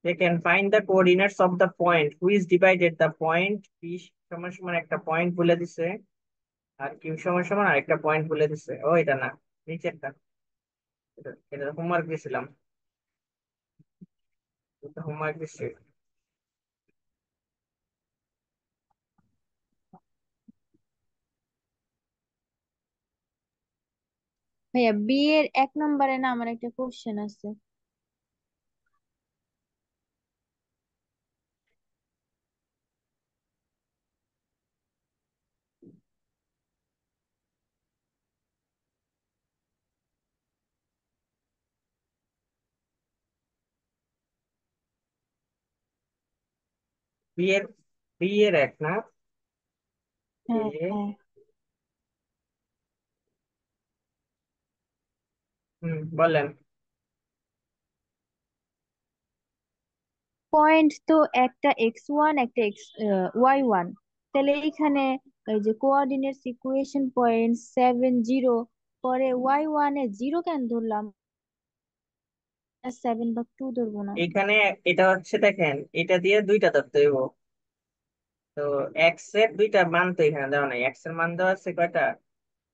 they can find the coordinates of the point which divided the point p সমান সমান একটা point বলে দিছে, আর কিউ সমান সমান আরেকটা পয়েন্ট বলে দিছে। ও এটা না, নিচেরটা। এটা হোমওয়ার্ক দিয়েছিলাম, এটা হোমওয়ার্ক দিচ্ছে। ভাইয়া বি এর 1 নম্বরে না আমার একটা কোশ্চেন আছে। বি এর, বি এর এক না, হ্যাঁ এ, হ্যাঁ। বলেন। পয়েন্ট তো একটা x1 একটা y1, তাহলে এইখানে এই যে কোঅর্ডিনেটস ইকুয়েশন পয়েন্ট 7 0, পরে y1 এ 0 কেন ধরলাম, 7/2 ধরবো না? এখানে এটা হচ্ছে দেখেন, এটা দিয়ে দুইটা ধরতে হইব। তো এক্স এর দুইটা মান তো এখানে দেওয়া নাই, এক্স এর মান দেওয়া আছে কয়টা,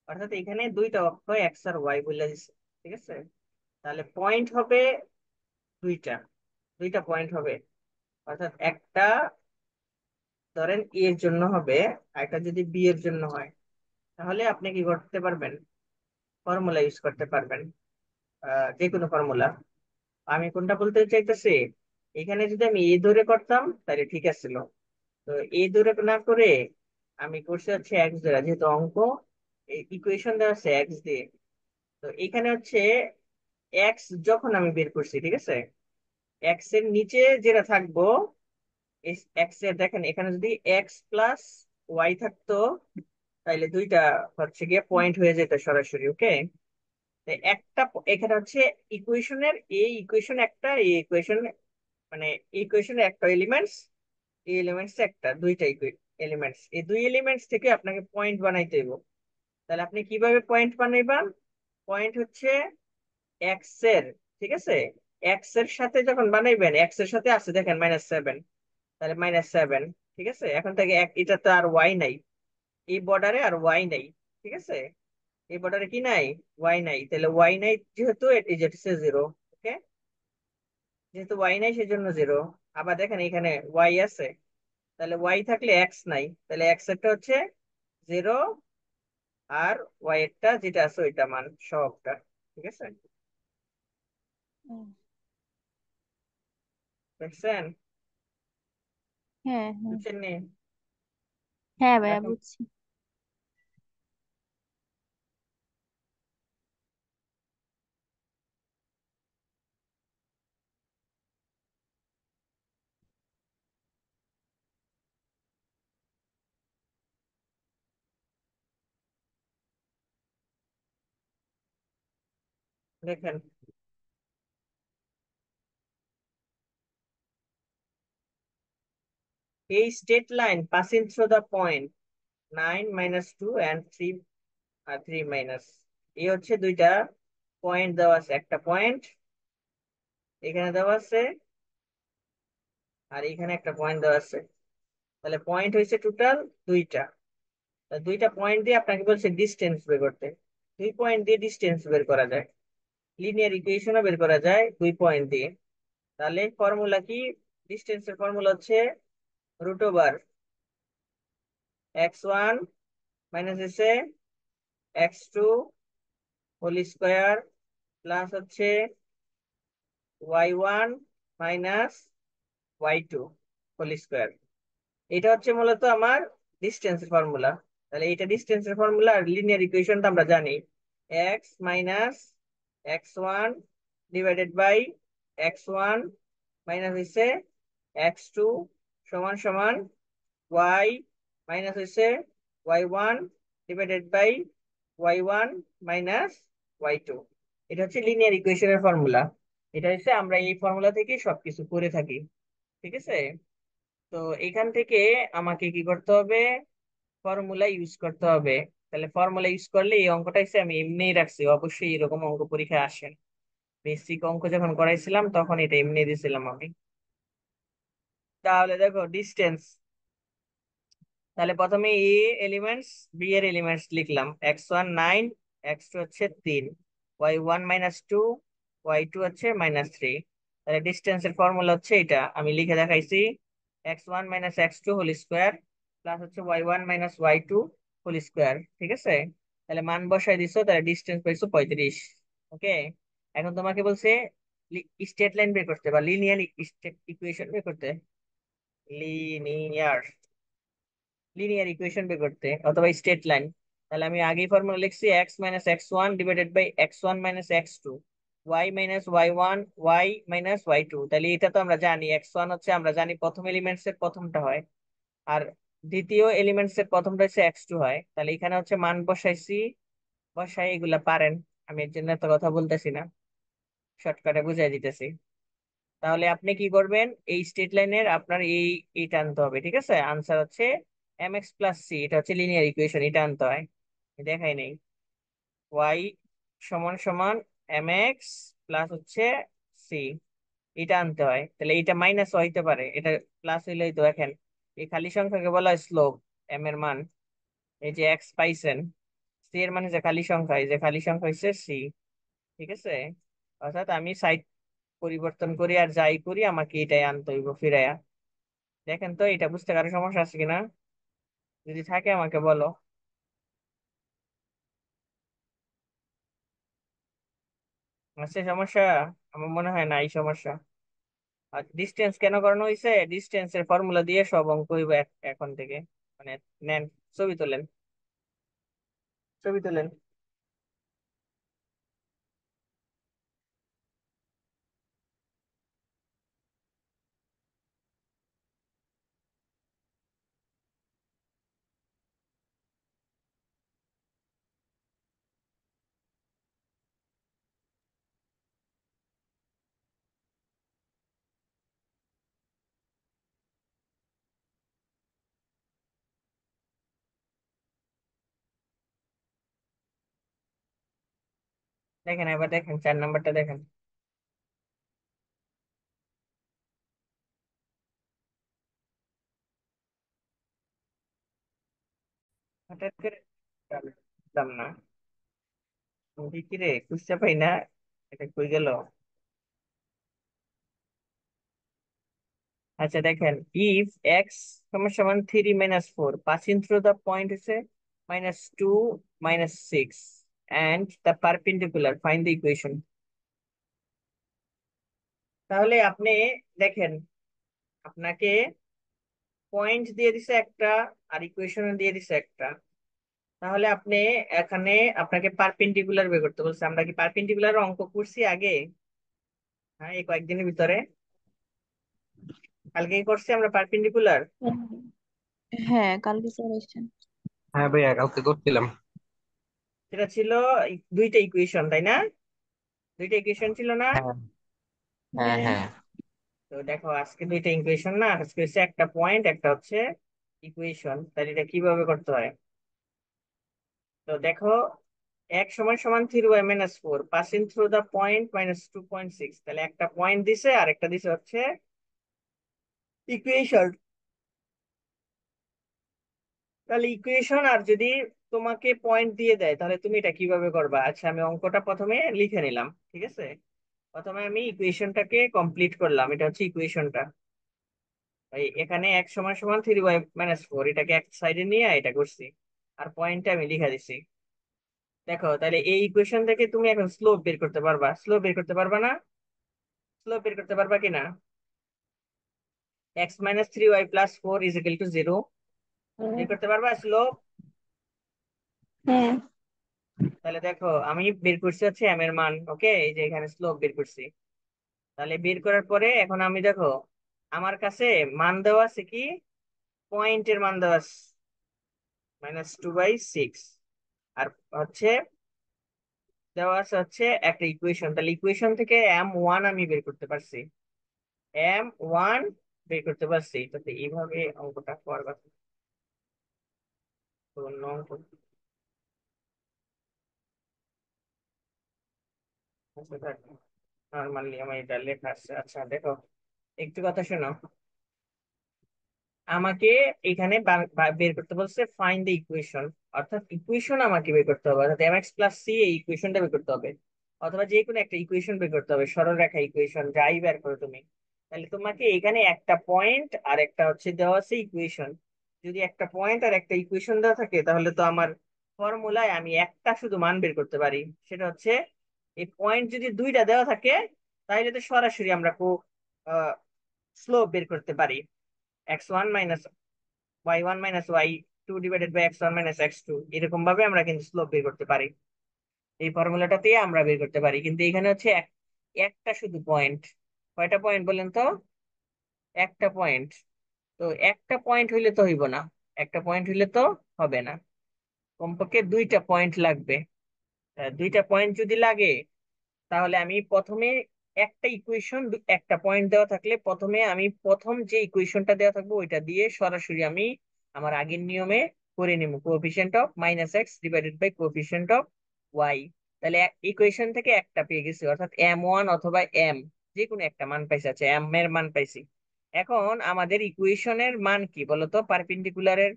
অর্থাৎ এখানে দুইটা অক্ষ এক্স আর ওয়াই বলে দিচ্ছে। ঠিক আছে, তাহলে পয়েন্ট হবে দুইটা, দুইটা পয়েন্ট হবে। অর্থাৎ একটা ধরেন এ এর জন্য হবে, আর একটা যদি বি এর জন্য হয়, তাহলে আপনি কি করতে পারবেন, ফর্মুলা ইউজ করতে পারবেন, যে কোনো ফর্মুলা। আমি কোনটা বলতে চাইতেছি, এখানে যদি আমি এ ধরে করতাম তাহলে ঠিক আছিল। তো এ ধরে না করে আমি করছি হচ্ছে এক্স ধরে, যেহেতু অঙ্ক ইকুয়েশন দেওয়া আছে এক্স দিয়ে। তো এখানে হচ্ছে এক্স যখন আমি বের করছি, ঠিক আছে, এক্স এর নিচে যেটা থাকবো, এক্স এর দেখেন এখানে যদি এক্স প্লাস ওয়াই থাকতো, তাহলে দুইটা হচ্ছে গিয়ে পয়েন্ট হয়ে যেত সরাসরি। ওকে, একটা এখানে হচ্ছে ইকুয়েশনের, এই ইকুয়েশন একটা, এই ইকুয়েশন মানে ইকুয়েশনের একটা এলিমেন্টস, এই এলিমেন্টস একটা, দুইটা এলিমেন্টস, এই দুই এলিমেন্টস থেকে আপনাকে পয়েন্ট বানাইতে হবে। তাহলে আপনি কিভাবে পয়েন্ট বানাইবেন, পয়েন্ট হচ্ছে এক্স এর, ঠিক আছে, এক্স এর সাথে যখন বানাইবেন, এক্স এর সাথে আছে দেখেন -7, তাহলে -7। ঠিক আছে, এখন থেকে এটা তো আর ওয়াই নাই, এই বর্ডারে আর ওয়াই নাই। ঠিক আছে, এই বর্ডারে কি নাই, ওয়াই নাই, তাহলে ওয়াই নাই যেহেতু এটি যেটা 0। ওকে, যেহেতু ওয়াই নাই সেজন্য 0। আবার দেখেন এখানে ওয়াই আছে, তাহলে ওয়াই থাকলে এক্স নাই, তাহলে এক্স এরটা হচ্ছে 0, আর ওয়াই এরটা যেটা আছে ওইটা মান সবটা। ঠিক আছে, হুম। দেখছেন, হ্যাঁ হ্যাঁ। বুঝছেন নি? হ্যাঁ ভাইয়া এখন বুঝছি। দেখেন, a straight line passing through the point 9 -2 and 3, 3 minus, এই হচ্ছে দুইটা পয়েন্ট দেওয়া আছে, একটা পয়েন্ট এখানে দেওয়া আছে, আর এখানে একটা পয়েন্ট দেওয়া আছে। তাহলে পয়েন্ট হয়েছে টোটাল দুইটা। তা দুইটা পয়েন্ট দিয়ে আপনাকে বলছে ডিস্টেন্স বের করতে। দুই পয়েন্ট দিয়ে ডিস্টেন্স বের করা যায়, লিনিয়ার ইকুয়েশনও বের করা যায় দুই পয়েন্ট দিয়ে। তাহলে ফর্মুলা কি, ডিস্টেন্সের ফর্মুলা হচ্ছে √, x1 মাইনাস এসে x2 হোল স্কোয়ার, প্লাস হচ্ছে y1 minus y2 whole square. এটা হচ্ছে মূলত আমার ডিস্টেন্সের ফর্মুলা। তাহলে এটা ডিস্টেন্সের ফর্মুলা, আর লিনিয়ার ইকুয়েশনটা আমরা জানি, x minus x1 divided by x1 minus হচ্ছে x2 সমান সমান ওয়াই মাইনাস হচ্ছে y1 divided by y1 minus y2। এটা হচ্ছে লিনিয়ার ইকুয়েশনের ফর্মুলা। এটা হচ্ছে আমরা এই ফর্মুলা থেকে সবকিছু করে থাকি। ঠিক আছে, তো এখান থেকে আমাকে কি করতে হবে, ফর্মুলা ইউজ করতে হবে। তাহলে ফর্মুলা ইউজ করলে এই অঙ্কটা এসে আমি এমনিই রাখছি, অবশ্যই এরকম অঙ্ক পরীক্ষায় আসেন। বেসিক অঙ্ক যখন করাইছিলাম তখন এটা এমনি দিয়েছিলাম আমি। তাহলে দেখো ডিস্টেন্স, তাহলে প্রথমে এ এলিমেন্টস, বি এর এলিমেন্টস লিখলাম। x1 9, x2 হচ্ছে 3, y1 - 2, y2 হচ্ছে -3। তাহলে ডিস্টেন্সের ফর্মুলা হচ্ছে এটা, আমি লিখে দেখাইছি। x1 - x2 whole square plus হচ্ছে y1 - y2 হোল স্কোয়ার। ঠিক আছে, তাহলে মান বসাই দিছো, তাহলে ডিস্টেন্স পাইছো 35। ওকে, এখন তোমাকে বলছে স্ট্রেট লাইন বের করতে বা লিনিয়ার ইকুয়েশন বের করতে। লিনিয়ার লিনিয়ার ইকুয়েশন বের করতে অথবা স্ট্রেট লাইন। তাহলে আমি আগেই ফর্মুলা লিখছি, x - x1 divided by x1 - x2, y - y1 y - y2। তাহলে এটা তো আমরা জানি, x1 হচ্ছে আমরা জানি প্রথম এলিমেন্টস এর প্রথমটা হয়, আর দ্বিতীয় এলিমেন্টস এর প্রথমটা হচ্ছে x2 হয়। তাহলে এখানে হচ্ছে মান বসাইছি, বসাই এগুলা পারেন, আমি এর জন্য এত কথা বলতেছি না, শর্টকাটে বুঝাই দিতেছি। তাহলে আপনি কি করবেন, এই স্ট্রেট লাইনের আপনার এইটা আনতে হবে। ঠিক আছে, আনসার হচ্ছে mx + c, এটা হচ্ছে লিনিয়ার ইকুয়েশন, এটা আনতে হয়। দেখাই নেই, y সমান সমান mx প্লাস হচ্ছে c, এটা আনতে হয়। তাহলে এটা মাইনাস হইতে পারে, এটা প্লাস হইলেই তো। দেখেন, এই খালি সংখ্যাকে বলা হয় স্লোপ, m এর মান, এই যে x পাইছেন, c এর মানে যে খালি সংখ্যা, এই যে খালি সংখ্যা হচ্ছে c। ঠিক আছে, অর্থাৎ আমি সাইড পরিবর্তন করি আর যাই করি, আমাকে এটাই আনতে হইব ফিরাইয়া। দেখেন তো এটা বুঝতে কারো সমস্যা আছে কিনা, যদি থাকে আমাকে বলো। আছে সমস্যা? আমার মনে হয় না এই সমস্যা। আর ডিস্টেন্স কেন করানো হয়েছে, ডিস্টেন্সের ফর্মুলা দিয়ে সব অঙ্ক হইব এখন থেকে। মানে নেন, ছবি তোলেন, ছবি তোলেন। দেখেন এবার, দেখেন 4 নাম্বারটা দেখেন। হঠাৎ করে বুঝলাম না, কি রে খুঁজতে পাই না, এটা কই গেল। আচ্ছা দেখেন, ইফ এক্স সমান সমান 3 - 4, পাসিং থ্রু দ্য পয়েন্ট হচ্ছে -2 -6 and the perpendicular, find the equation। তাহলে আপনি দেখেন, আপনাকে পয়েন্ট দিয়ে দিছে একটা, আর ইকুয়েশন দিয়ে দিছে একটা। তাহলে আপনি এখানে আপনাকে পারপেন্ডিকুলার বের করতে বলছে। আমরা কি পারপেন্ডিকুলার অঙ্ক করছি আগে? হ্যাঁ, এই কয়েকদিনের ভিতরে, কালকে করছি আমরা পারপেন্ডিকুলার। হ্যাঁ, কালকে স্যার এসেছেন। হ্যাঁ ভাইয়া, কালকে করছিলাম। সেটা ছিল দুইটা ইকুয়েশন, তাই না? দুইটা ইকুয়েশন ছিল না? হ্যাঁ হ্যাঁ হ্যাঁ। হ্যাঁ। তো দেখো, আজকে দুইটা ইকুয়েশন না, আজকে হচ্ছে একটা পয়েন্ট, একটা হচ্ছে ইকুয়েশন। তাহলে এটা কিভাবে করতে হয়, তো দেখো, x = 3y - 4, passing through the point -2.6। তাহলে একটা পয়েন্ট দিছে আর একটা দিছে হচ্ছে ইকুয়েশন। তাহলে ইকুয়েশন আর যদি তোমাকে পয়েন্ট দিয়ে দেয়, তাহলে তুমি এটা কিভাবে করবা? আচ্ছা, আমি অঙ্কটা প্রথমে লিখে নিলাম। ঠিক আছে, প্রথমে আমি ইকুয়েশনটাকে কমপ্লিট করলাম, এটা হচ্ছে ইকুয়েশনটা। এখানে x = 3y - 4, এটাকে এক সাইডে নিয়ে এটা করছি, আর পয়েন্টটা আমি লিখে দিছি। দেখো, তাহলে এই ইকুয়েশন থেকে তুমি এখন স্লোপ বের করতে পারবা, স্লোপ বের করতে পারবা না? স্লোপ বের করতে পারবা কিনা? x - 3y + 4 = 0, বের করতে পারবা স্লোপ? হ্যাঁ। তাহলে দেখো, আমি বের করছি হচ্ছে m এর মান। ওকে, এই যে এখানে স্লোপ বের করছি। তাহলে বের করার পরে এখন আমি দেখো, আমার কাছে মান দেওয়া আছে কি, পয়েন্টের মান দেওয়া আছে -2/6, আর হচ্ছে দেওয়া আছে হচ্ছে একটা ইকুয়েশন। তাহলে ইকুয়েশন থেকে m1 আমি বের করতে পারছি, m1 বের করতে পারছি। তো এইভাবে অঙ্কটা করবা। তো অন্য অঙ্ক, নর্মালি আমার এটা লেখা আছে। আচ্ছা দেখো, একটু কথা শোনো। আমাকে এখানে বের করতে বলছে ফাইন্ড দ্য ইকুয়েশন, অর্থাৎ ইকুয়েশন আমাকে বের করতে হবে, অর্থাৎ mx প্লাস সি এই ইকুয়েশনটা বের করতে হবে, অথবা যে কোনো একটা ইকুয়েশন বের করতে হবে, সরলরেখা ইকুয়েশন যাই বের করো তুমি। তাহলে তোমাকে এখানে একটা পয়েন্ট আর একটা হচ্ছে দেওয়া আছে ইকুয়েশন। যদি একটা পয়েন্ট আর একটা ইকুয়েশন দেওয়া থাকে তাহলে তো আমার ফর্মুলায় আমি একটা শুধু মান বের করতে পারি, সেটা হচ্ছে এই পয়েন্ট যদি দুইটা দেওয়া থাকে তাহলে তো সরাসরি আমরা স্লোপ বের করতে পারি, x1 minus y1 minus y2 divided by x1 minus x2, এরকম ভাবে আমরা কিন্তু স্লোপ বের করতে পারি। এই ফর্মুলাটা দিয়ে আমরা বের করতে পারি, কিন্তু এখানে হচ্ছে একটা শুধু পয়েন্ট। কয়টা পয়েন্ট বলেন তো? একটা পয়েন্ট। তো একটা পয়েন্ট হইলে তো হইব না, একটা পয়েন্ট হইলে তো হবে না, কমপক্ষে দুইটা পয়েন্ট লাগবে। দুইটা পয়েন্ট যদি লাগে তাহলে আমি প্রথমে একটা ইকুয়েশন, একটা পয়েন্ট দেওয়া থাকলে প্রথমে আমি প্রথম যে ইকুয়েশনটা দেওয়া থাকবে ওইটা দিয়ে সরাসরি আমি আমার আগের নিয়মে করে নিব, coefficient of minus x divided by coefficient of y. তাহলে ইকুয়েশন থেকে একটা পেয়ে গেছি, অর্থাৎ m1 অথবা m, যে কোনো একটা মান পাইছি। আচ্ছা, m এর মান পাইছি। এখন আমাদের ইকুয়েশনের মান কি বলতো? পারপেন্ডিকুলারের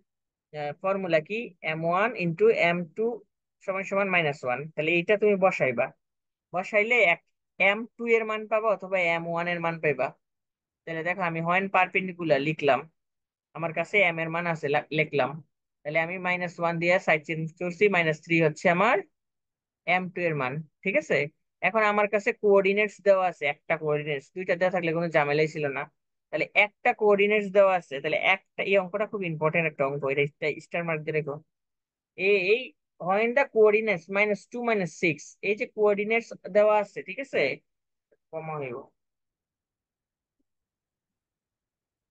ফর্মুলা কি? m1 × m2 সমান সমান -1। তাহলে এইটা তুমি বসাইবা, বসাইলে m2 এর মান পাবা অথবা m1 এর মান পাইবা। তাহলে দেখো আমি হয় পারপেন্ডিকুলার লিখলাম, আমার কাছে m এর মান আছে, লিখলাম। তাহলে আমি -1 দিয়ে সাইড চেঞ্জ করছি, -3 হচ্ছে আমার m2 এর মান। ঠিক আছে, এখন আমার কাছে কোঅর্ডিনেটস দেওয়া আছে, একটা কোঅর্ডিনেটস, দুইটা দেওয়া থাকলে কোনো ঝামেলাই ছিল না। তাহলে একটা কোঅর্ডিনেটস দেওয়া আছে, তাহলে একটা, এই অঙ্কটা খুব ইম্পর্টেন্ট একটা অঙ্ক, এটা স্টার মার্ক দিয়ে রেখো। এই হয় দা কোঅর্ডিনেটস -2 -6, এই যে কোঅর্ডিনেটস দেওয়া আছে, ঠিক আছে, কমা হইব।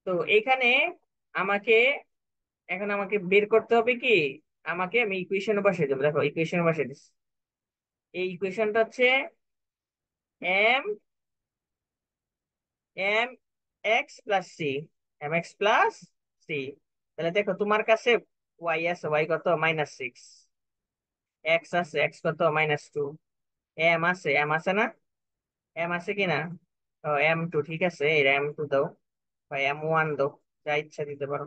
তো এখানে আমাকে, এখন আমাকে বের করতে হবে কি, আমাকে আমি ইকুয়েশনে বসাই দেবো। দেখো ইকুয়েশনে বসাই দিচ্ছি, এই ইকুয়েশনটা হচ্ছে m m x plus c, m x plus c. তাহলে দেখো তোমার কাছে ওয়াই আছে, ওয়াই কত? -6। এক্স আছে, এক্স কত? -2। এম আছে, এম আছে না? এম আছে কি না? ও m2, ঠিক আছে, এই m2 দাও বা m1 দাও, যা ইচ্ছা দিতে পারো।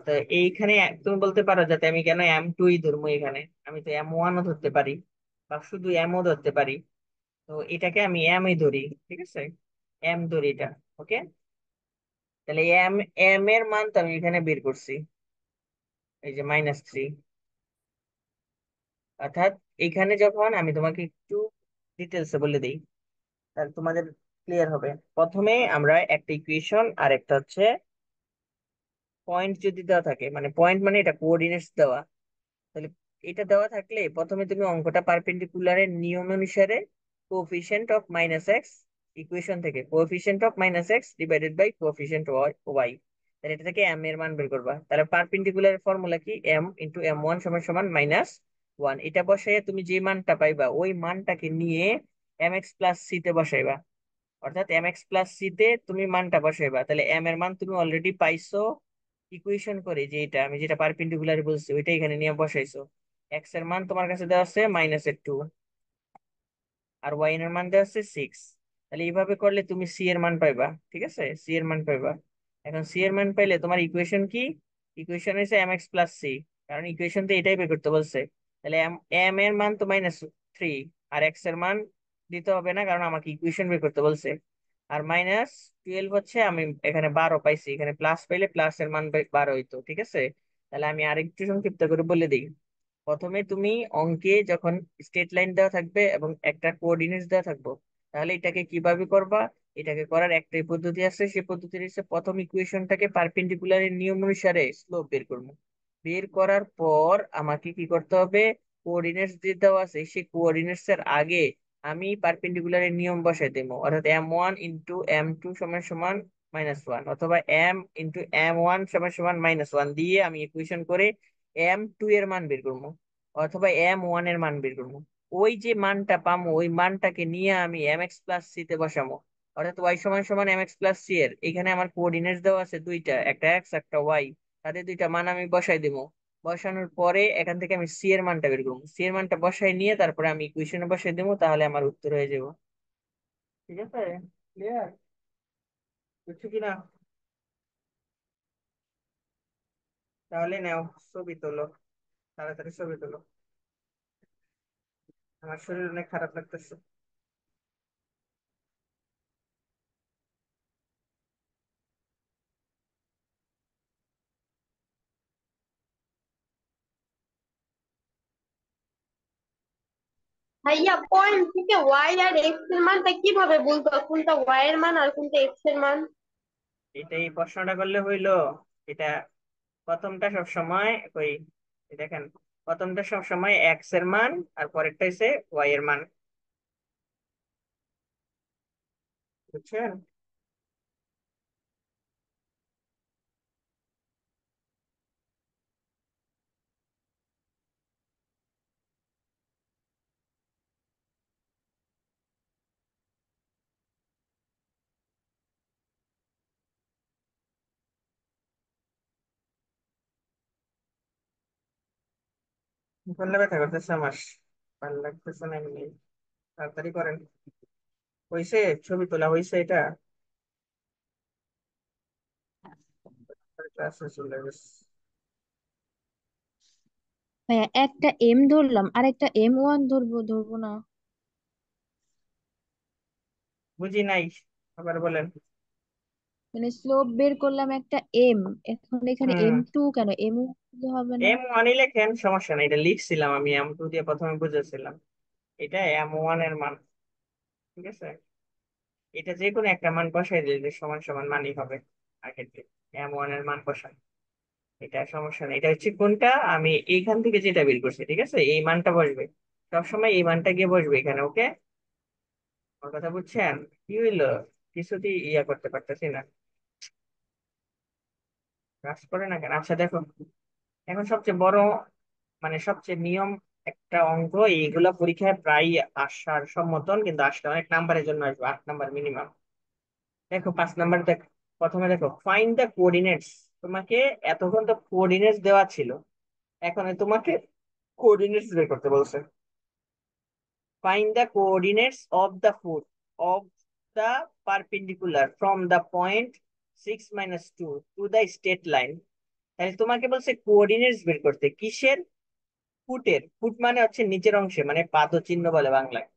তো এইখানে তুমি বলতে পারো যাতে আমি কেন m2 ধরবো এখানে, আমি তো m1ও ধরতে পারি বা শুধু mও ধরতে পারি। তো এটাকে আমি m ধরি, ঠিক আছে, m ধরি এটা। ওকে, তাহলে এম এর মান তো আমি এখানে বের করছি, এই যে -3। অর্থাৎ এখানে যখন আমি তোমাকে একটু ডিটেলসে বলে দিই তাহলে তোমাদের ক্লিয়ার হবে। প্রথমে আমরা একটা ইকুয়েশন আর একটা হচ্ছে পয়েন্ট যদি দেওয়া থাকে, মানে পয়েন্ট মানে এটা কোঅর্ডিনেটস দেওয়া, তাহলে এটা দেওয়া থাকলে প্রথমে তুমি অঙ্কটা পারপেন্ডিকুলারের নিয়ম অনুসারে কোএফিসিয়েন্ট অফ -x, ইকুয়েশন থেকে coefficient of -x divided by coefficient y, তাহলে এটা থেকে m এর মান বের করবা। তাহলে পারপেন্ডিকুলার ফর্মুলা কি? m × m1 সমান সমান -1। এটা বসাইয়ে তুমি যে মানটা পাইবা ওই মানটাকে নিয়ে mx প্লাস সি তে বসাইবা, অর্থাৎ mx প্লাস সি তে তুমি মানটা বসাইবা। তাহলে m এর মান তুমি অলরেডি পাইছো ইকুয়েশন করে, যে এটা আমি যেটা পারপেন্ডিকুলার বলছি ওইটা এখানে নিয়ে বসাইছো। এক্স এর মান তোমার কাছে দেওয়া আছে -2, আর ওয়াই এর মান দেওয়া আছে 6। তাহলে এইভাবে করলে তুমি সি এর মান পাইবা, ঠিক আছে, সি এর মান পাইবা। এখন সি এর মান পাইলে তোমার ইকুয়েশন কি? ইকুয়েশন হচ্ছে mx প্লাস সি, কারণ ইকুয়েশন তো এটাই বের করতে বলছে। তাহলে এম এর মান তো -3, আর এক্স এর মান দিতে হবে না কারণ আমাকে ইকুয়েশন বের করতে বলছে। আর -12 হচ্ছে, আমি এখানে 12 পাইছি, এখানে প্লাস পাইলে প্লাস এর মান 12 হইতো, ঠিক আছে। তাহলে আমি আরেকটু সংক্ষিপ্ত করে বলে দিই। প্রথমে তুমি অঙ্কে যখন স্ট্রেট লাইন দেওয়া থাকবে এবং একটা কোঅর্ডিনেটস দেওয়া থাকবো, তাহলে এটাকে কিভাবে করবা? এটাকে করার একটাই পদ্ধতি আছে, সেই পদ্ধতি হচ্ছে প্রথম ইকুয়েশনটাকে পারপেন্ডিকুলারের নিয়ম অনুসারে স্লোপ বের করবো। বের করার পর আমাকে কি করতে হবে? কোঅর্ডিনেটস যে দেওয়া আছে সেই কোঅর্ডিনেটস এর আগে আমি পারপেন্ডিকুলারের নিয়ম বসাই দেবো, অর্থাৎ m1 × m2 সমান সমান -1, অথবা m × m1 সমান সমান -1 দিয়ে আমি ইকুয়েশন করে m2 এর মান বের করবো অথবা m1 এর মান বের করবো। ওই যে মানটা পাবো ওই মানটাকে নিয়ে আমি mx প্লাস সি তে বসাবো, অর্থাৎ y সমান সমান mx প্লাস সি এর এখানে আমার কোঅর্ডিনেটস দেওয়া আছে দুইটা, একটা x একটা y, তাদের দুইটা মান আমি বসাই দেবো। বসানোর পরে এখান থেকে আমি সি এর মানটা বের করবো, সি এর মানটা বসাই নিয়ে তারপরে আমি ইকুয়েশনে বসাই দেবো, তাহলে আমার উত্তর হয়ে যাবো। ঠিক আছে, ক্লিয়ার? বুঝছো কিনা? তাহলে নাও, ছবি তোলো, তাড়াতাড়ি ছবি তোলো। আমার শরীর অনেক খারাপ লাগতেছে। ভাইয়া পয়েন্ট থেকে ওয়াই আর এক্স এর মানটা কিভাবে বলবো, কোনটা ওয়াই এর মান আর কোনটা এক্স এর মান? এটা এই প্রশ্নটা করলে হইলো। এটা প্রথমটা সব সময় ওই, এই দেখেন, প্রথমটা সব সময় এক্স এর মান, আর পরেরটা হচ্ছে ওয়াই এর মান। বুঝছেন? করলে ব্যথা করতেছে আমার, ভালো লাগতেছে না এমনি। তাড়াতাড়ি করেন। হইছে? ছবি তোলা হইছে এটা? ক্লাসে চলে গেছে। ভাইয়া একটা এম ধরলাম আর একটা M1 ধরবো, ধরবো না? বুঝি নাই, আবার বলেন। মানে স্লোপ বের করলাম একটা এম, এখন এখানে হুম। M2 কেন, M1 হবে না? M1 লেখেন, সমস্যা নাই, এটা লিখছিলাম আমি, M2 দিয়ে প্রথমে বুঝেছিলাম। এটা M1 এর মান। ঠিক আছে, এটা যে কোনো একটা মান বসাই দিলে সমান সমান মানই হবে। আগের দিন M1 এর মান বসাই, এটা সমস্যা নেই। এটা হচ্ছে কোনটা, আমি এইখান থেকে যেটা বের করছি, ঠিক আছে, এই মানটা বসবে। সবসময় এই মানটা গিয়ে বসবে এখানে, ওকে? আমার কথা বুঝছেন? কি হইলো? কিছুতেই ইয়া করতে পারতেছি না, কাজ করে না কেন? আচ্ছা দেখো, এখন সবচেয়ে বড়, মানে সবচেয়ে নিয়ম একটা অঙ্ক, এইগুলা পরীক্ষায় প্রায় আসার সম্মতন, কিন্তু আসলে অনেক নাম্বারের জন্য আসবে, 8 নাম্বার মিনিমাম। দেখো 5 নাম্বার, দেখো প্রথমে দেখো, ফাইন্ড দ্য কোঅর্ডিনেটস। তোমাকে এতক্ষণ তো কোঅর্ডিনেটস দেওয়া ছিল, এখন তোমাকে কোঅর্ডিনেটস বের করতে বলছে। Find the coordinates of the foot of the perpendicular from the point 6 minus 2 to the straight line. তাহলে তোমাকে বলছে কোঅর্ডিনেটস বের করতে কিসের? ফুটের। ফুট মানে হচ্ছে নিচের অংশে, মানে পাদচিহ্ন বলে বাংলায়।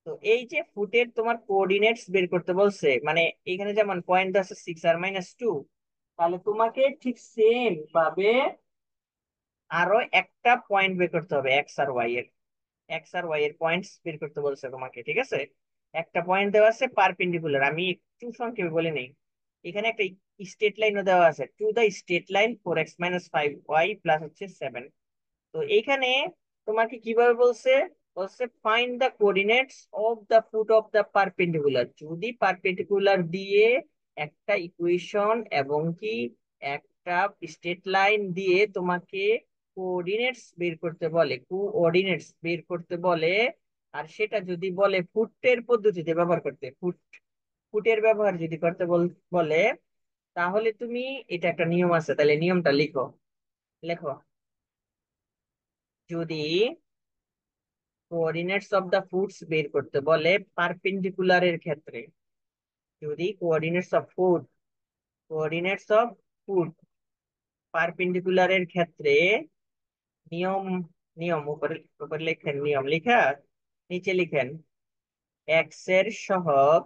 তো এই যে ফুটের তোমার কোঅর্ডিনেটস বের করতে বলছে, মানে এখানে যেমন পয়েন্ট আছে 6 আর -2, তাহলে তোমাকে ঠিক সেম ভাবে আরো একটা পয়েন্ট বের করতে হবে, এক্স আর ওয়াই এর পয়েন্টস বের করতে বলছে তোমাকে, ঠিক আছে? একটা পয়েন্ট দেওয়া আছে পারপেন্ডিকুলার, আমি একটু সংক্ষেপে বলে নেই। এখানে একটা স্ট্রেট লাইনও দেওয়া আছে, to the straight line 4x - 5y plus হচ্ছে 7। তো এইখানে তোমাকে কিভাবে বলছে? বলছে find the coordinates of the foot of the perpendicular. যদি পারপেন্ডিকুলার দিয়ে একটা ইকুয়েশন এবং কি একটা স্ট্রেট লাইন দিয়ে তোমাকে কোঅর্ডিনেটস বের করতে বলে, কোঅর্ডিনেটস বের করতে বলে, আর সেটা যদি বলে ফুটের পদ্ধতিতে ব্যবহার করতে, ফুটের ব্যবহার যদি করতে বলে, তাহলে তুমি, এটা একটা নিয়ম আছে, তাহলে নিয়মটা লিখো। লেখো, যদি কোঅর্ডিনেটস অফ দা ফুটস বের করতে বলে পারপেন্ডিকুলারের ক্ষেত্রে, যদি কোঅর্ডিনেটস অফ ফুট পারপেন্ডিকুলারের ক্ষেত্রে, নিয়ম, নিয়ম উপরে, উপরে লিখেন, নিয়ম লিখা নিচে লিখেন, এক্স এর সহগ,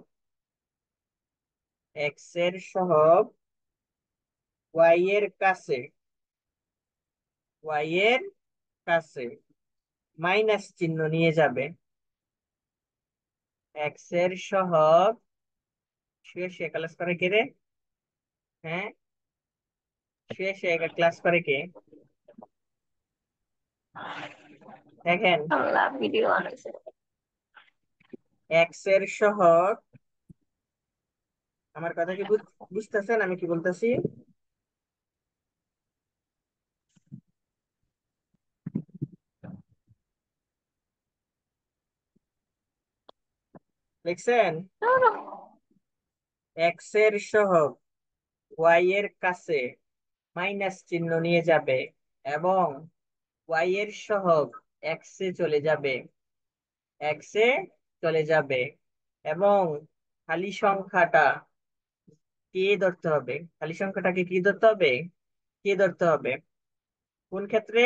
ওয়াই এর কাছে, ওয়াই এর কাছে মাইনাস চিহ্ন নিয়ে যাবে। এক্স এর সহগ, শেষে ক্লাস করে কে রে? হ্যাঁ, শেষে ক্লাস করে কে? দেখেন, আল্লাহ, ভিডিও বানাইছে। এক্স এর সহগ, আমার কথা কি বুঝতেছেন আমি কি বলতেছি? দেখছেন? এক্স এর সহগ ওয়াই এর কাছে মাইনাস চিহ্ন নিয়ে যাবে, এবং ওয়াই এর সহগ এক্স এ চলে যাবে, এক্স এ চলে যাবে, এবং খালি সংখ্যাটা কে ধরতে হবে? খালি সংখ্যাটাকে কি ধরতে হবে? কে ধরতে হবে? কোন ক্ষেত্রে?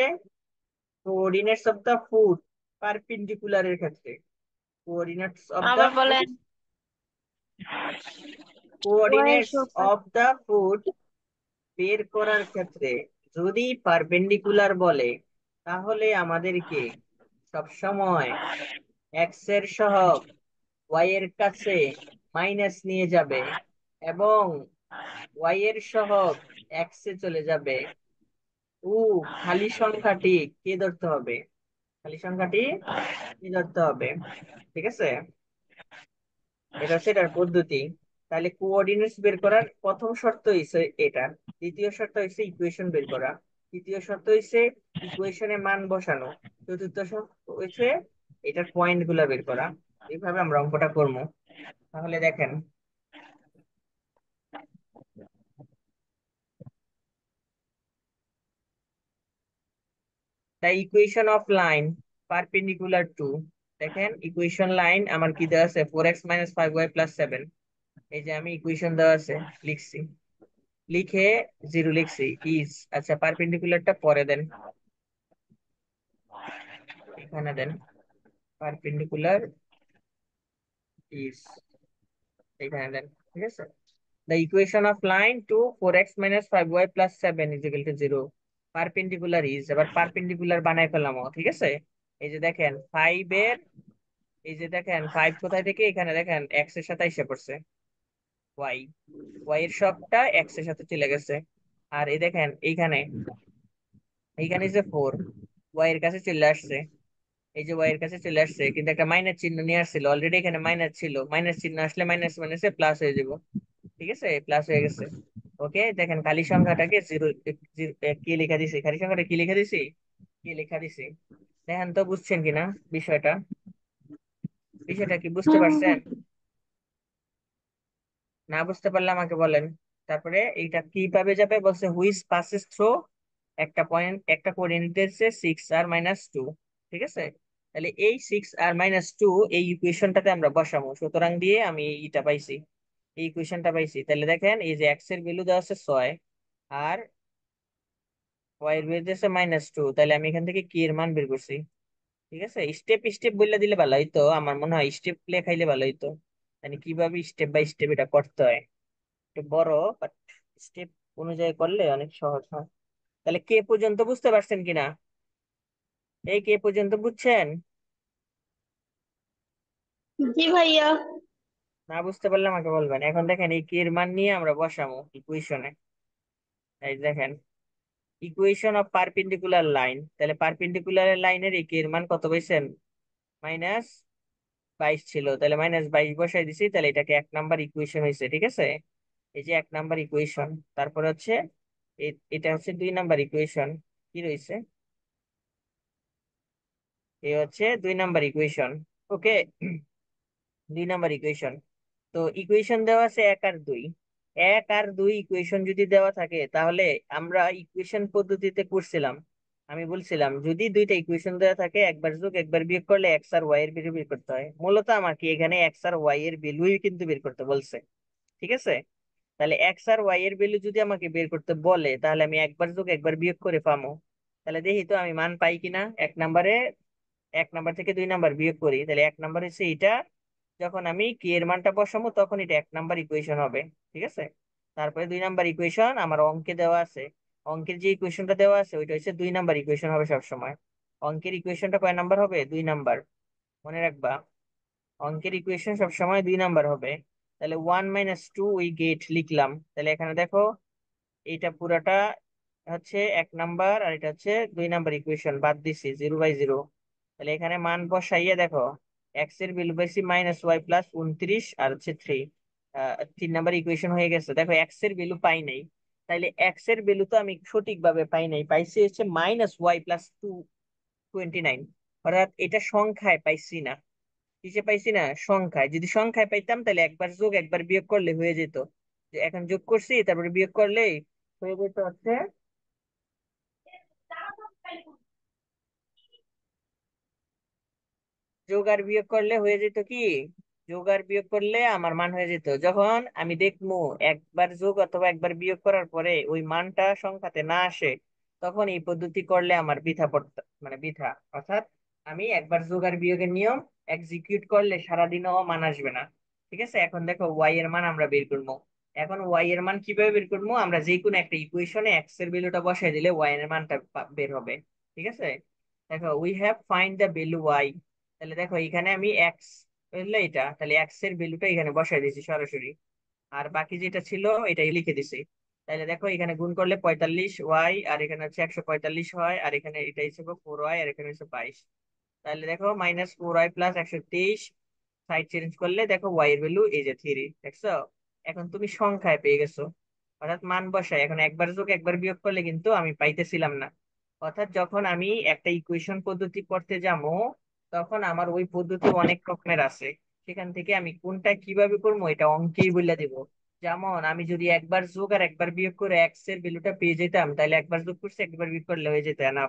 কোঅর্ডিনেটস অফ দা ফুট পারপেন্ডিকুলারের ক্ষেত্রে। কোঅর্ডিনেটস অফ দা আবার ফুট, বলেন। ওয়াই কোঅর্ডিনেটস সমান অফ দা ফুট বের করার ক্ষেত্রে যদি পারপেন্ডিকুলার বলে, তাহলে আমাদেরকে সবসময় এক্স এর সহগ ওয়াই এর কাছে মাইনাস নিয়ে যাবে এবং ওয়াই এর সহগ এক্স এ চলে যাবে। ও খালি সংখ্যাটি কে ধরতে হবে? খালি সংখ্যাটি কি ধরতে হবে? ঠিক আছে, এটা হচ্ছে এটার পদ্ধতি। তাহলে কোঅর্ডিনেটস বের করার প্রথম শর্ত হইছে এটা, দ্বিতীয় শর্ত হইছে ইকুয়েশন বের করা, তৃতীয় শর্ত হইছে ইকুয়েশনে মান বসানো, চতুর্থ শর্ত হইছে এটার পয়েন্ট গুলা বের করা। এইভাবে আমরা অঙ্কটা করবো। তাহলে দেখেন, the equation of line perpendicular to, দেখেন ইকুয়েশন লাইন আমার কি দেওয়া আছে, 4x - 5y + 7। এই যে আমি ইকুয়েশন দেওয়া আছে লিখছি, লিখে জিরো লিখছি ইজ, আচ্ছা পারপেন্ডিকুলারটা পরে দেন, এখানে দেন পারপেন্ডিকুলার ইজ, এখানে দেন। ঠিক আছে, the equation of line to 4x - 5y + 7 = 0, perpendicular is, এবার পারপেন্ডিকুলার বানাই ফেলাম। ঠিক আছে, এই যে দেখেন ফাইভ এর, এই যে দেখেন ফাইভ কোথায় থেকে, এখানে দেখেন এক্স এর সাথে এসে পড়ছে, ওয়াই, ওয়াই এর সবটা এক্স এর সাথে চলে গেছে। আর এই দেখেন এইখানে, এইখানে যে ফোর ওয়াই এর কাছে চলে আসছে, এই যে ওয়াই এর কাছে চলে আসছে, কিন্তু একটা মাইনাস চিহ্ন নিয়ে আসছিল, অলরেডি এখানে মাইনাস ছিল, মাইনাস চিহ্ন আসলে মাইনাস মাইনাসে প্লাস হয়ে যাব। ঠিক আছে, প্লাস হয়ে গেছে। ওকে, দেখেন খালি সংখ্যাটাকে জিরো, কি লেখা দিছি, খালি সংখ্যাটা কি লেখা দিছি, কি লেখা দিছি, দেখেন তো বুঝছেন কিনা বিষয়টা, বিষয়টা কি বুঝতে হুম পারছেন? হুম। না বুঝতে পারলে আমাকে বলেন। তারপরে এইটা কিভাবে যাবে বলছে, হুইচ পাসেস থ্রু একটা পয়েন্ট, একটা কোঅর্ডিনেটের সে 6r - 2। ঠিক আছে, তাহলে এই 6r - 2 এই ইকুয়েশনটাতে আমরা বসাবো, সুতরাং দিয়ে আমি এইটা পাইছি, এই ইকুয়েশনটা পাইছি। তাহলে দেখেন এই যে এক্স এর ভ্যালু দেওয়া আছে 6 আর ওয়াই এর ভ্যালু আছে -2, তাহলে আমি এখান থেকে কি এর মান বের করছি। ঠিক আছে, স্টেপ স্টেপ বলে দিলে ভালো হইতো, আমার মনে হয় স্টেপ লেখাইলে ভালো হইতো, মানে কিভাবে স্টেপ বাই স্টেপ এটা করতে হয়, একটু বড় বাট স্টেপ অনুযায়ী করলে অনেক সহজ হয়। তাহলে কে পর্যন্ত বুঝতে পারছেন কিনা? এই কে পর্যন্ত বুঝছেন? জি ভাইয়া। না বুঝতে পারলে আমাকে বলবেন। এখন দেখেন এই কে এর মান নিয়ে আমরা বসাবো ইকুয়েশনে। এই দেখেন ইকুয়েশন অফ পারপেন্ডিকুলার লাইন, তাহলে পারপেন্ডিকুলার লাইনের এই কে এর মান কত পাইছেন? -22 ছিল, তাহলে -22 বসাই দিছি, তাহলে এটাকে 1 নাম্বার ইকুয়েশন হয়েছে। ঠিক আছে, এই যে 1 নাম্বার ইকুয়েশন। তারপরে হচ্ছে এটা হচ্ছে 2 নাম্বার ইকুয়েশন, কি রয়েছে, এই হচ্ছে 2 নাম্বার ইকুয়েশন। ওকে, 2 নাম্বার ইকুয়েশন। তো ইকুয়েশন দেওয়া আছে 1 আর 2, 1 আর 2 ইকুয়েশন যদি দেওয়া থাকে, তাহলে আমরা ইকুয়েশন পদ্ধতিতে করছিলাম, আমি বলছিলাম যদি দুইটা ইকুয়েশন দেওয়া থাকে একবার যোগ একবার বিয়োগ করলে এক্স আর ওয়াই এর ভ্যালু বের করতে হয়। মূলত আমাকে এখানে এক্স আর ওয়াই এর ভ্যালুই কিন্তু বের করতে বলছে। ঠিক আছে, তাহলে এক্স আর ওয়াই এর ভ্যালু যদি আমাকে বের করতে বলে, তাহলে আমি একবার যোগ একবার বিয়োগ করে পাবো। তাহলে দেখি তো আমি মান পাই কিনা। 1 নাম্বারে, 1 নাম্বার থেকে 2 নাম্বার বিয়োগ করি, তাহলে 1 নাম্বার হচ্ছে এটা, যখন আমি কি এর মানটা বসাবো তখন এটা 1 নাম্বার ইকুয়েশন হবে। ঠিক আছে, তারপরে 2 নাম্বার ইকুয়েশন আমার অঙ্কে দেওয়া আছে, অঙ্কের যে ইকুয়েশনটা দেওয়া আছে ওইটা হচ্ছে 2 নাম্বার ইকুয়েশন হবে সবসময়। অঙ্কের ইকুয়েশনটা কয় নাম্বার হবে? 2 নাম্বার, মনে রাখবা, অঙ্কের ইকুয়েশন সবসময় 2 নাম্বার হবে। তাহলে 1 - 2 উই গেট লিখলাম, তাহলে এখানে দেখো এইটা পুরাটা হচ্ছে 1 নাম্বার আর এটা হচ্ছে 2 নাম্বার ইকুয়েশন, বাদ দিছি 0/0। তাহলে এখানে মান বসাইয়ে দেখো, এক্স এর ভ্যালু পাইছি -y + 29 আর হচ্ছে 3, 3 নাম্বার ইকুয়েশন হয়ে গেছে। দেখো এক্স এর ভ্যালু পাই নাই, তাইলে এক্স এর ভ্যালু তো আমি সঠিকভাবে পাই নাই, পাইছি হচ্ছে -y + 229, অর্থাৎ এটা সংখ্যায় পাইছি না। কিসে পাইছি না? সংখ্যায়। যদি সংখ্যায় পাইতাম তাহলে একবার যোগ একবার বিয়োগ করলে হয়ে যেত, যে এখন যোগ করছি তারপরে বিয়োগ করলেই হয়ে যেত হচ্ছে, যোগ আর বিয়োগ করলে হয়ে যেত কি, যোগ আর বিয়োগ করলে আমার মান হয়ে যেত, যখন আমি দেখবো একবার যোগ অথবা একবার বিয়োগ করার পরে ওই মানটা সংখ্যাতে না আসে, তখন এই পদ্ধতি করলে আমার বৃথা পড়তে মানে বৃথা, অর্থাৎ আমি একবার যোগ আর বিয়োগের নিয়ম এক্সিকিউট করলে সারাদিনও মান আসবে না। ঠিক আছে, এখন দেখো ওয়াই এর মান আমরা বের করবো। এখন ওয়াই এর মান কিভাবে বের করবো, আমরা যে কোনো একটা ইকুয়েশনে এক্স এর ভ্যালুটা বসাই দিলে ওয়াই এর মানটা বের হবে। ঠিক আছে, দেখো we have find the value y. তাহলে দেখো এখানে আমি এক্স বুঝলে এটা, তাহলে এক্স এর ভ্যালুটা এখানে বসাই দিয়েছি সরাসরি, আর বাকি যেটা ছিল এটাই লিখে দিছি। তাহলে দেখো এখানে গুণ করলে 45 ওয়াই, আর এখানে হচ্ছে 145 হয়, আর এখানে এটা হিসেবে 4 ওয়াই, আর এখানে হচ্ছে 22। তাহলে দেখো -4 ওয়াই প্লাস 123, সাইড চেঞ্জ করলে দেখো ওয়াই এর ভ্যালু এই যে 3, দেখছো? এখন তুমি সংখ্যায় পেয়ে গেছো, অর্থাৎ মান বসাই। এখন একবার যোগ একবার বিয়োগ করলে কিন্তু আমি পাইতেছিলাম না, অর্থাৎ যখন আমি একটা ইকুয়েশন পদ্ধতি করতে যাবো তখন আমার ওই পদ্ধতি অনেক রকমের আছে, সেখান থেকে আমি কোনটা কিভাবে করবো এটা অঙ্কেই বলে দিব। যেমন আমি যদি একবার যোগ আর একবার বিয়োগ করে এক্স এর ভ্যালুটা পেয়ে যেতাম, তাহলে একবার যোগ করছে একবার বিয়োগ করলে হয়ে যেত না।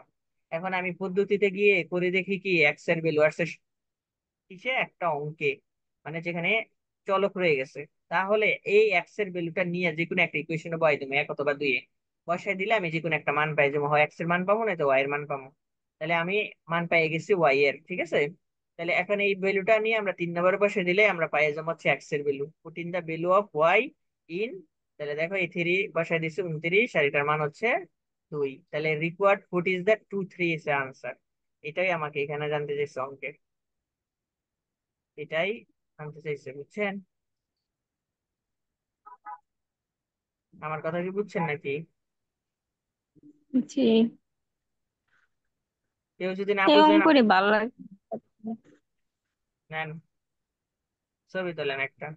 এখন আমি পদ্ধতিতে গিয়ে করে দেখি কি এক্স এর ভ্যালু আসছে কিসে, একটা অঙ্কে, মানে যেখানে চলক রয়ে গেছে। তাহলে এই এক্স এর ভ্যালুটা নিয়ে যে কোনো একটা ইকুয়েশনে বসাই দেবো, এক অথবা দুইয়ে বসাই দিলে আমি যে কোনো একটা মান পাই, যেমন হয় এক্স এর মান পাবো না তো ওয়াই এর মান পাবো। তাহলে আমি মান পেয়ে গেছি ওয়াই এর। ঠিক আছে, তাহলে এখন এই ভ্যালুটা নিয়ে আমরা 3 নম্বরে বসে দিলে আমরা পাই যাবো হচ্ছে এক্স এর value, put in the value of y in. তাহলে দেখো এই 3 বসাই দিচ্ছি 29, আর এটার মান হচ্ছে 2। তাহলে required foot is the 2 3 is answer. এটাই আমাকে এখানে জানতে চাইছে অঙ্কে, এটাই জানতে চাইছে, বুঝছেন? আমার কথা কি বুঝছেন নাকি? জি। কেউ যদি না এই বুঝেন অঙ্কটি ভালো লাগে। নেন ছবি তোলেন একটা।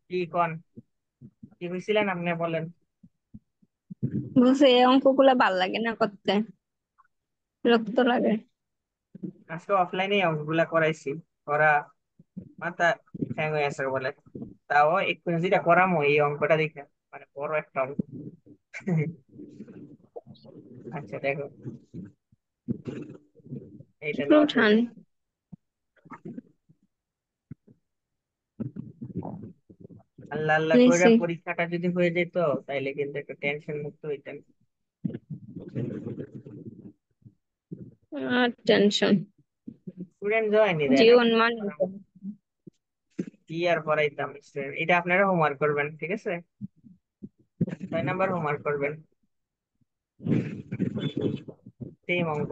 কি কন, কি হয়েছিলেন আপনি বলেন। বলছে এই অঙ্কগুলা ভাল লাগে না করতে, বিরক্ত লাগে। আজকে অফলাইনে অঙ্কগুলা করাইছি, করা মাথা হ্যাং হয়ে আছে বলে। তাও এক্ষুনি যেটা করামো এই অঙ্কটা দেখে, মানে বড় একটা অঙ্ক। আচ্ছা দেখো, এইটা একটু নাও উঠান। ছবি। আল্লাহ আল্লাহ করে নিছি। পরীক্ষাটা যদি হয়ে যেত তাইলে কিন্তু একটু টেনশন মুক্ত হইতেন। আর টেনশন স্টুডেন্ট জয়েনই দেয় না, জীবন মানে। কি আর পড়াইতাম স্টুডেন্ট। এটা আপনারা হোমওয়ার্ক করবেন, ঠিক আছে? 6 নাম্বার হোমওয়ার্ক করবেন, সেম অঙ্ক,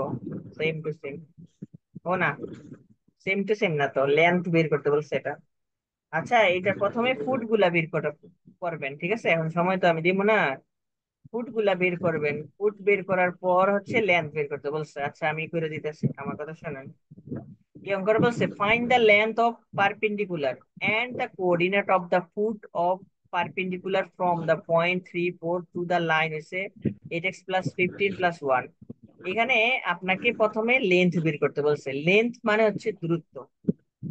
সেম টু সেম। ও না, সেম টু সেম না তো, লেন্থ বের করতে বলছে এটা। আচ্ছা, এটা প্রথমে ফুট গুলা বের করবেন, ঠিক আছে? এখন সময় তো আমি দিব না, ফুট গুলা বের করবেন, ফুট বের করার পর হচ্ছে লেন্থ বের করতে বলছে। আচ্ছা আমি করে দিতেছি, আমার কথা শোনেন। এই অঙ্কটা বলছে find the length of perpendicular and the coordinate of the foot of perpendicular from the point 3 4 to the line হচ্ছে 8x + 15 + 1। এখানে আপনাকে প্রথমে লেন্থ বের করতে বলছে। লেন্থ মানে হচ্ছে দূরত্ব,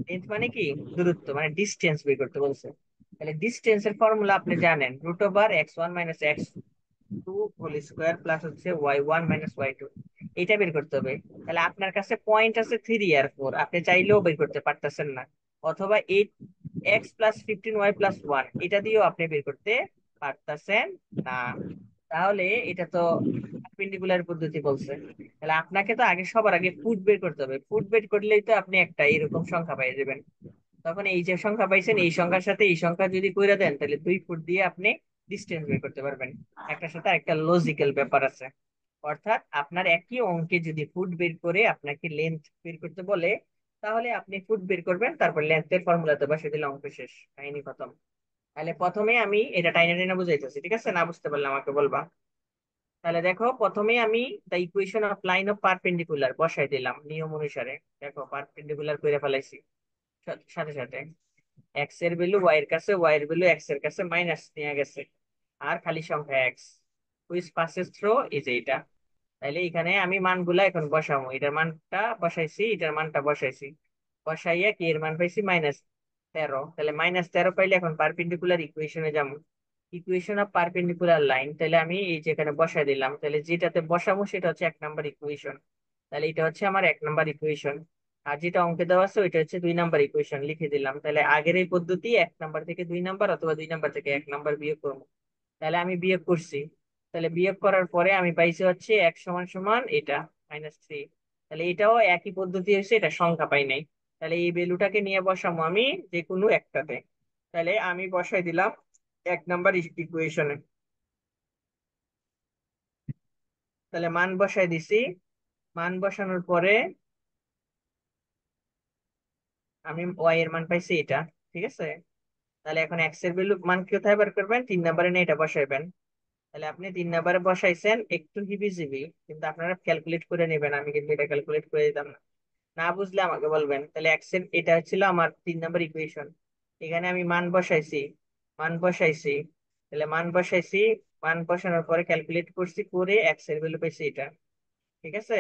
লেন্থ মানে কি দূরত্ব, মানে ডিস্টেন্স বের করতে বলছে। তাহলে ডিস্টেন্সের ফর্মুলা আপনি জানেন, √x1 - x2 whole square plus হচ্ছে y1 - y2, এটা বের করতে হবে। তাহলে আপনার কাছে পয়েন্ট আছে 3 আর 4, আপনি চাইলেও বের করতে পারতেছেন না। অথবা 8x + 15y + 1, এটা দিয়েও আপনি বের করতে পারতেছেন না। তাহলে এটা তো পারপেন্ডিকুলার পদ্ধতি বলছে। তাহলে আপনাকে তো আগে সবার আগে ফুট বের করতে হবে, ফুট বের করলেই তো আপনি একটা এরকম সংখ্যা পাই যাবেন। তখন এই যে সংখ্যা পাইছেন এই সংখ্যার সাথে এই সংখ্যা যদি কইরা দেন তাহলে 2 ফুট দিয়ে আপনি ডিস্টেন্স বের করতে পারবেন। একটার সাথে একটা লজিক্যাল ব্যাপার আছে, অর্থাৎ আপনার একই অঙ্কে যদি ফুট বের করে আপনাকে লেন্থ বের করতে বলে, তাহলে আপনি ফুট বের করবেন, তারপর লেন্থের ফর্মুলাতে বসে দিলে অঙ্ক শেষ, কাহিনী খতম। তাহলে প্রথমে আমি এটা টাইনা টাইনা বুঝাইতেছি, ঠিক আছে? না বুঝতে পারলে আমাকে বলবা। তাহলে দেখো প্রথমে আমি the equation of line of perpendicular বসাই দিলাম নিয়ম অনুসারে। দেখো পারপেন্ডিকুলার করে ফেলাইছি, সাথে সাথে এক্স এর ভ্যালু ওয়াই এর কাছে, ওয়াই এর ভ্যালু এক্স এর কাছে মাইনাস নিয়ে গেছে, আর খালি সংখ্যা এক্স, হুইচ পাসেস থ্রু এই যে এটা। তাইলে এখানে আমি মানগুলা এখন বসাবো, এটার মানটা বসাইছি, এটার মানটা বসাইছি, বসাইয়া কি এর মান পাইছি -13। তাহলে -13 পাইলে এখন পারপেন্ডিকুলার ইকুয়েশনে যাবো, ইকুয়েশন অফ পারপেন্ডিকুলার লাইন। তাহলে আমি এই যে এখানে বসাই দিলাম, তাহলে যেটাতে বসাবো সেটা হচ্ছে 1 নাম্বার ইকুয়েশন। তাহলে এটা হচ্ছে আমার 1 নাম্বার ইকুয়েশন, আর যেটা অঙ্কে দেওয়া আছে ওইটা হচ্ছে 2 নাম্বার ইকুয়েশন, লিখে দিলাম। তাহলে আগের এই পদ্ধতি 1 নাম্বার থেকে 2 নাম্বার অথবা 2 নাম্বার থেকে 1 নাম্বার বিয়োগ করবো। তাহলে আমি বিয়োগ করছি, তাহলে বিয়োগ করার পরে আমি পাইছি হচ্ছে এক্স সমান সমান এটা -3। তাহলে এটাও একই পদ্ধতি হচ্ছে, এটা সংখ্যা পাই নাই। তাহলে এই ভ্যালুটাকে নিয়ে বসাবো আমি যে কোনো একটাতে। তাহলে আমি বসাই দিলাম 1 নাম্বার ইকুয়েশনে। তাহলে মান বসাই দিছি। মান বসানোর পরে আমি ওয়াই এর মান পাইছি এটা। ঠিক আছে। তাহলে এখন এক্স এর ভ্যালু মান কোথায় বের করবেন? 3 নাম্বারে নিয়ে এটা বসাইবেন। তাহলে আপনি 3 নাম্বারে বসাইছেন, একটু হিবিজিবি, কিন্তু আপনারা ক্যালকুলেট করে নেবেন, আমি কিন্তু এটা ক্যালকুলেট করে দিতাম না। না বুঝলে আমাকে বলবেন। তাহলে এক্স এর এটা ছিল আমার 3 নাম্বার ইকুয়েশন। এখানে আমি মান বসাইছি। মান বসাইছি। তাহলে মান বসাইছি। মান বসানোর পরে ক্যালকুলেট করছি, করে এক্স এর ভ্যালু পাইছি এটা। ঠিক আছে।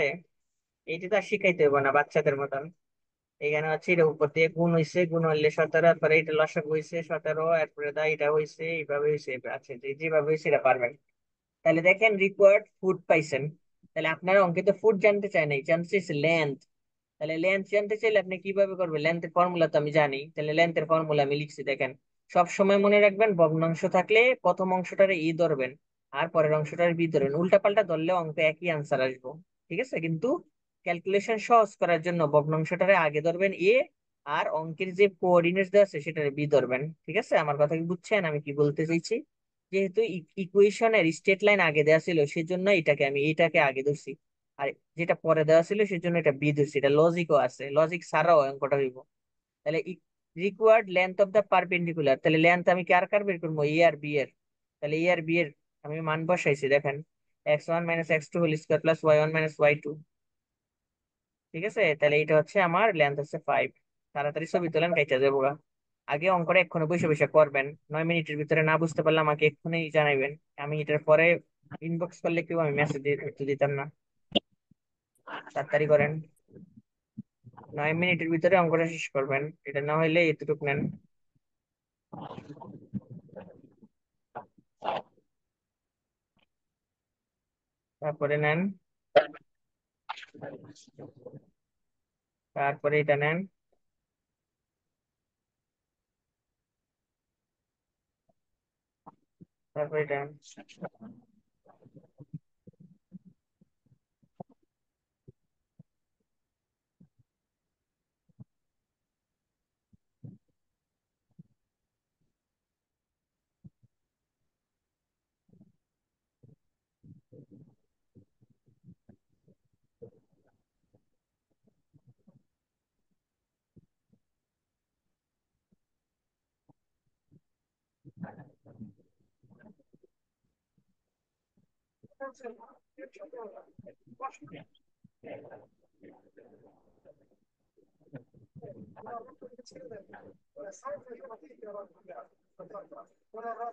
এইটা তো আর শিখাইতে হবে না বাচ্চাদের মতন। এখানে হচ্ছে এটা উপর দিয়ে গুণ হয়েছে, গুণ হইলে 17, তারপরে এটা লসাগু হয়েছে 17, এরপরে দা এটা হয়েছে, এইভাবে হয়েছে। আছে যেভাবে হয়েছে এটা পারবেন। তাহলে দেখেন রিকোয়ার্ড ফুড পাইছেন। তাহলে আপনার অঙ্কে তো ফুড জানতে চাই নাই, জানতে চাইছে লেন্থ। তাহলে লেন্থ জানতে চাইলে আপনি কিভাবে করবেন? লেন্থের ফর্মুলা তো আমি জানি, তাহলে লেন্থের ফর্মুলা আমি লিখছি দেখেন। সব সময় মনে রাখবেন, ভগ্নাংশ থাকলে প্রথম অংশটারে ই ধরবেন আর পরের অংশটারে বি ধরবেন। উল্টা পাল্টা ধরলে অঙ্কে একই আনসার আসবো। ঠিক আছে। কিন্তু ক্যালকুলেশন সহজ করার জন্য ভগ্নাংশটারে আগে ধরবেন এ, আর অঙ্কের যে কোঅর্ডিনেটস দেওয়া আছে সেটারে বি ধরবেন। ঠিক আছে। আমার কথা কি বুঝছেন আমি কি বলতে চাইছি? যেহেতু ইকুয়েশনের স্টেট লাইন আগে দেওয়া ছিল, সেজন্য এটাকে আগে ধরছি। আর যেটা পরে দেওয়া ছিল সেজন্য এটা বি ধরছি। এটা লজিকও আছে, লজিক ছাড়াও অঙ্কটা হইব। তাহলে required length of the perpendicular, তাহলে লেন্থ আমি কার কার বের করবো? এ আর বি এর। তাহলে এ আর বি এর আমি মান বসাইছি দেখেন, x1 - x2 whole square plus y1 - y2। ঠিক আছে। তাহলে এটা হচ্ছে আমার লেন্থ হচ্ছে 5। তাড়াতাড়ি ছবি তোলেন, কাইটা যাবো গা। আগে অঙ্কটা এক্ষুনি বসে বসে করবেন, 9 মিনিটের ভিতরে না বুঝতে পারলে আমাকে এক্ষুনি জানাবেন। আমি এটার পরে ইনবক্স করলে কেউ আমি মেসেজ দিয়ে উত্তর দিতাম না। তাড়াতাড়ি করেন, 9 মিনিটের ভিতরে অঙ্কটা শেষ করবেন। এটা না হইলে এতটুকু নেন, তারপরে নেন, তারপরে এটা নেন, তারপরে এটা নেন।